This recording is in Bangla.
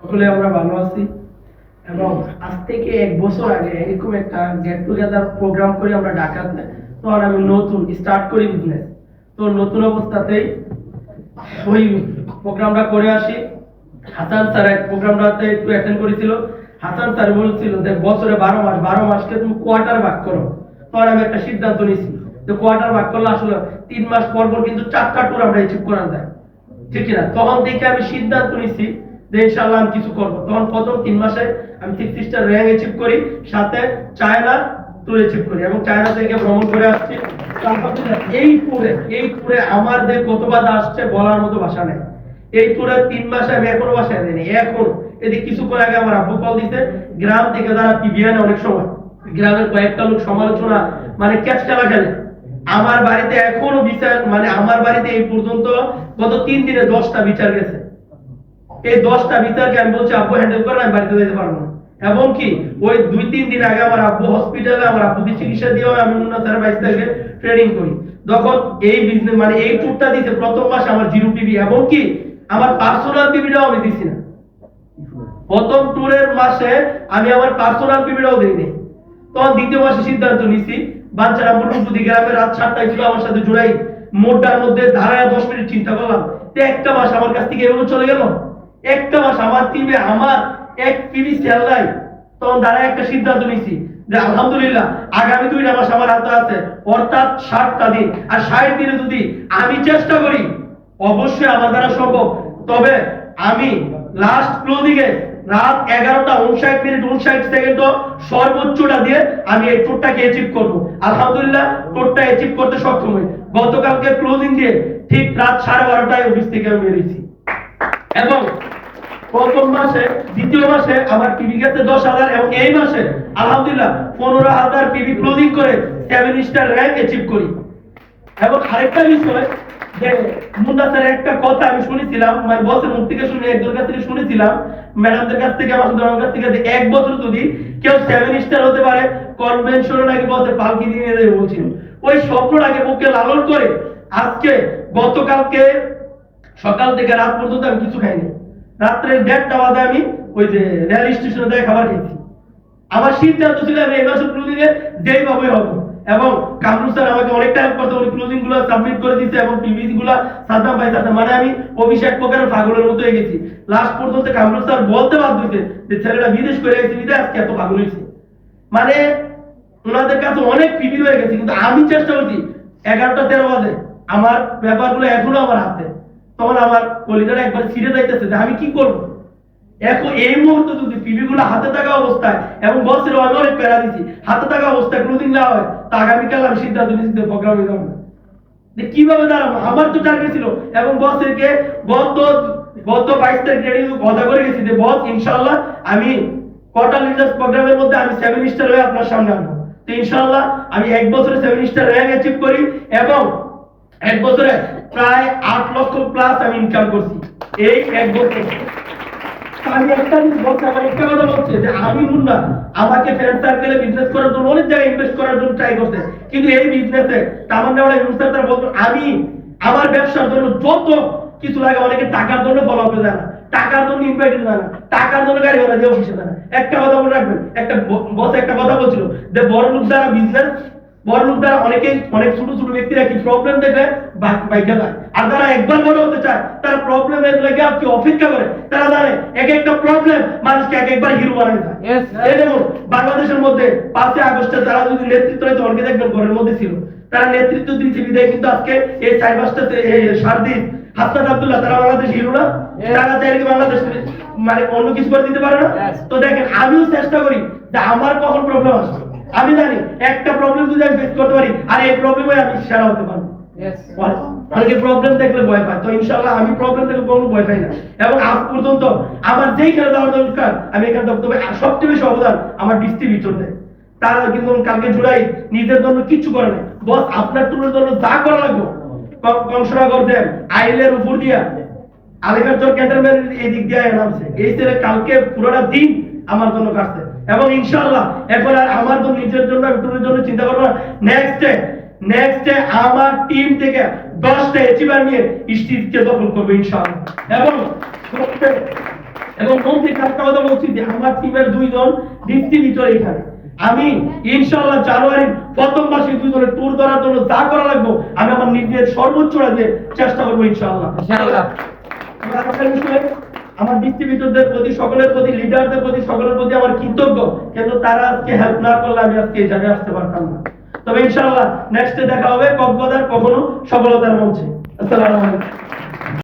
সকলে আমরা ভালো আছি এবং আজ থেকে 1 বছর আগে এরকম একটা গেট টুগেদার প্রোগ্রাম করে আমরা ঢাকাতে, তখন আমি নতুন স্টার্ট করি বিজনেস। তো নতুন অবস্থাতেই ওই প্রোগ্রামটা করে আসি। হাসান স্যার এক প্রোগ্রামটাতে একটু অ্যাটেন্ড করেছিল। হাসান স্যার বলছিল যে বছরে 12 মাসকে তুমি কোয়ার্টার ভাগ করো। তখন আমি একটা সিদ্ধান্ত নিয়েছি যে কোয়ার্টার ভাগ করলে আসলে 3 মাস পর পর কিন্তু 4টা ট্যুর আমরা অ্যাচিভ করা যায়, ঠিক না? তখন থেকে আমি সিদ্ধান্ত নিয়েছি যে ইনশাআল্লাহ আমি কিছু করব। তখন প্রথম 3 মাসে আমি 6 স্টার র্যাঙ্ক অ্যাচিভ করি, সাথে চায়না ট্যুর অ্যাচিভ করি এবং চায়না থেকে ভ্রমণ করে আসছি। এই ট্যুরে আমার যে কত বাধা আসছে বলার মতো ভাষা নেই। এই ট্যুরে 3 মাসে আমি এখনো বাসায় যাইনি। এখন এদিকে কিছুক্ষণ আগে আমার আব্বু কল দিতে, গ্রাম থেকে যারা পিবিএন অনেক সময় গ্রামের কয়েকটা লোক সমালোচনা মানে ক্যাচ খেলা খেলে। আমার বাড়িতে এখনো বিচার, মানে আমার বাড়িতে এই পর্যন্ত গত 3 দিনে 10টা বিচার গেছে। এই 10টা বিচারকে আমি বলছি আব্বু হ্যান্ডেল করেন, আমি বাড়িতে যেতে পারবো না। এবং কি ওই 2-3 দিন আগে আমার আব্বু হসপিটালে, আমার আব্বুকে চিকিৎসা দিয়ে আমি মুন্না স্যার 22 তারিখে ট্রেনিং করি। যখন এই বিজনেস মানে এই ট্যুরটা দিতে প্রথম মাসে আমার 0 পিবি, এবং কি আমার পার্সোনাল পিবিটাও আমি দিছি না। প্রথম ট্যুরের মাসে আমি আমার পার্সোনাল পিবিটাও দিইনি। তখন দ্বিতীয় মাসে সিদ্ধান্ত নিছি, বাঞ্চারামপুর রূপদি গ্রামে রাত 7টায় ছিল আমার সাথে জুড়াই মোড়টার মধ্যে দাঁড়ায় 10 মিনিট চিন্তা করলাম যে একটা মাস আমার কাছ থেকে এভাবে চলে গেল। একটা মাস আমার টিমে আমার এক পিবি সেল নাই। তখন দাঁড়ায় একটা সিদ্ধান্ত নিছি যে আলহামদুলিল্লাহ আগামী 2টা মাস আমার হাতে আছে, অর্থাৎ 60টা দিন। আর 60 দিনে যদি আমি চেষ্টা করি অবশ্যই আমার দ্বারা সম্ভব। তবে আমি লাস্ট ক্লোজিং এ রাত 11টা 59 মিনিট 59 সেকেন্ড সর্বোচ্চটা দিয়ে আমি এই ট্যুরটাকে অ্যাচিভ করব। আলহামদুলিল্লাহ ট্যুরটা অ্যাচিভ করতে সক্ষম হই। গতকালকে ক্লোজিং দিয়ে ঠিক রাত 12:30টায় অফিস থেকে আমি বেরিয়েছি। এবং প্রথম মাসে, দ্বিতীয় মাসে আমার পিবি গেছে 10,000 এবং এই মাসে আলহামদুলিল্লাহ 15,000 পিবি ক্লোজিং করে 7 স্টার র্যাঙ্ক অ্যাচিভ করি। এবং আরেকটা বিষয় যে মুন্না স্যার একটা কথা আমি শুনেছিলাম, মানে বসের মুখ থেকে শুনে, একজনের কাছ থেকে শুনেছিলাম, ম্যাডামদের কাছ থেকে, আমার কাছ থেকে, যে 1 বছর যদি কেউ 7 স্টার হতে পারে কনভেনশনে নাকি বসে পালকি দিয়ে নিয়ে যাবে বলছিল। ওই স্বপ্নটাকে বুকে লালন করে আজকে গতকালকে সকাল থেকে রাত পর্যন্ত আমি কিছু খাইনি। রাত্রে 1:30টা বাজে আমি ওই যে রেল স্টেশনে থেকে খাবার খেয়েছি। আমার সিদ্ধান্ত ছিল আমি এই মাসে ক্লোজিং এ যেইভাবে হবো। এবং কামরুল স্যার আমাকে অনেকটা হেল্প করতে, উনি ক্লোজিং গুলো সাবমিট করে দিয়েছে এবং পিভিসি গুলো সাদ্দাম ভাই সাদ্দাম, মানে আমি অফিসে এক প্রকারের পাগলের মতো হয়ে গেছি। লাস্ট পর্যন্ত কামরুল স্যার বলতে বাধ্য হয়েছে যে ছেলেটা বিদেশ করে গেছে, বিদেশ আজকে এত পাগল হয়েছে। মানে ওনাদের কাছে অনেক পিভি হয়ে গেছে, কিন্তু আমি চেষ্টা করছি 11টা 13 বাজে আমার ব্যাপারগুলো এখনো আমার হাতে। তখন আমার কলিজাটা একবার ছিঁড়ে যাইতেছে যে আমি কি করবো। এখন এই মুহূর্তে যদি পিবি গুলো হাতে থাকা অবস্থায়, এবং বসের আমি অনেক প্যারা দিচ্ছি, হাতে থাকা অবস্থায় ক্লোজিং না হয় তা আগামীকাল আমি সিদ্ধান্ত নিচ্ছি প্রোগ্রামে যাবো না। কিভাবে দাঁড়াবো, আমার তো টার্গেট ছিল। এবং বসেরকে গত 22 তারিখ রেডি কথা করে গেছি যে বস ইনশাআল্লাহ আমি কোয়ার্টার লিডার্স প্রোগ্রামের মধ্যে আমি 7 স্টার হয়ে আপনার সামনে আনবো। তো ইনশাআল্লাহ আমি 1 বছরে 7 স্টার র্যাঙ্ক অ্যাচিভ করি এবং 1 বছরে প্রায় 8 লক্ষ প্লাস আমি ইনকাম করছি। এই 1 বছর আমি একটা বলছি, আমার একটা কথা বলছে যে আমি মুন্না আমাকে ফ্রেন্ড সার্কেলে বিজনেস করার জন্য অনেক জায়গায় ইনভেস্ট করার জন্য ট্রাই করতে, কিন্তু এই বিজনেসে তামান্নাওয়ালা ইনভেস্টার তারা বলতো আমি আমার ব্যবসার জন্য যত কিছু লাগে, অনেকে টাকার জন্য ফলো আপে যায় না, টাকার জন্য ইনভাইটেড যায় না, টাকার জন্য গাড়ি ঘোড়া দিয়ে অফিসে যায় না। একটা কথা মনে রাখবেন, একটা বস একটা কথা বলছিল যে বড় লোক দ্বারা বিজনেস, বড় লোক দ্বারা অনেকেই, অনেক ছোট ছোট ব্যক্তিরা কি প্রবলেম দেখলে বাইকে যায়, আর যারা একবার বড় হতে চায় তারা প্রবলেমের লেগে কি অপেক্ষা করে, তারা জানে এক একটা প্রবলেম মানুষকে এক একবার হিরো বানায় যায়। এই যেমন বাংলাদেশের মধ্যে 5 আগস্টে তারা যদি নেতৃত্ব নিতে, অনেকে দেখবেন ঘরের মধ্যে ছিল, তারা নেতৃত্ব দিয়েছে বিদায় কিন্তু আজকে এই 4-5টা সারদিন হাসনাত আব্দুল্লাহ তারা বাংলাদেশ হিরো না, তারা চাইলে বাংলাদেশ মানে অন্য কিছু করে দিতে পারে না। তো দেখেন আমিও চেষ্টা করি যে আমার কখন প্রবলেম আসবে, আমি জানি একটা প্রবলেম যদি আমি ফেস করতে পারি আর এই প্রবলেমে আমি সেরা হতে পারবো। অনেকে প্রবলেম দেখলে ভয় পায়, তো ইনশাআল্লাহ আমি প্রবলেম দেখলে কোনো ভয় পাই না। এবং আজ পর্যন্ত আমার যেই খেলা দেওয়ার দরকার আমি এখানে দেবো। তবে সবচেয়ে বেশি অবদান আমার ডিস্ট্রিবিউটর দেয়। তারা কিন্তু কালকে জুড়াই নিজের জন্য কিচ্ছু করে না, বস আপনার টুরের জন্য যা করা লাগবে কংসনগর দেন আইলের উপর দিয়া আলেগার ক্যান্টনমেন্ট এই দিক দিয়ে নামছে, এই ছেলে কালকে পুরোটা দিন আমার জন্য কাটছে। এবং ইনশাআল্লাহ এখন আর আমার জন্য নিজের জন্য টুরের জন্য চিন্তা করবো না। নেক্সট ডে আমার টিম থেকে 10টা অ্যাচিভার নিয়ে স্টেজকে দখল করবে ইনশাআল্লাহ। এবং মন থেকে একটা কথা বলছি যে আমার টিমের 2 জন ডিস্ট্রিবিউটর এখানে, আমি ইনশাআল্লাহ জানুয়ারির প্রথম মাসে 2 জনের ট্যুর ধরার জন্য যা করা লাগবে আমি আমার নিজের সর্বোচ্চটা দিয়ে চেষ্টা করবো ইনশাআল্লাহ। আমার ডিস্ট্রিবিউটরদের প্রতি, সকলের প্রতি, লিডারদের প্রতি, সকলের প্রতি আমার কৃতজ্ঞ, কিন্তু তারা আজকে হেল্প না করলে আমি আজকে এই জায়গায় আসতে পারতাম না। তবে ইনশাআল্লাহ নেক্সটে দেখা হবে কক্সবাজার কখনো সফলতার মঞ্চে। আসসালামু আলাইকুম।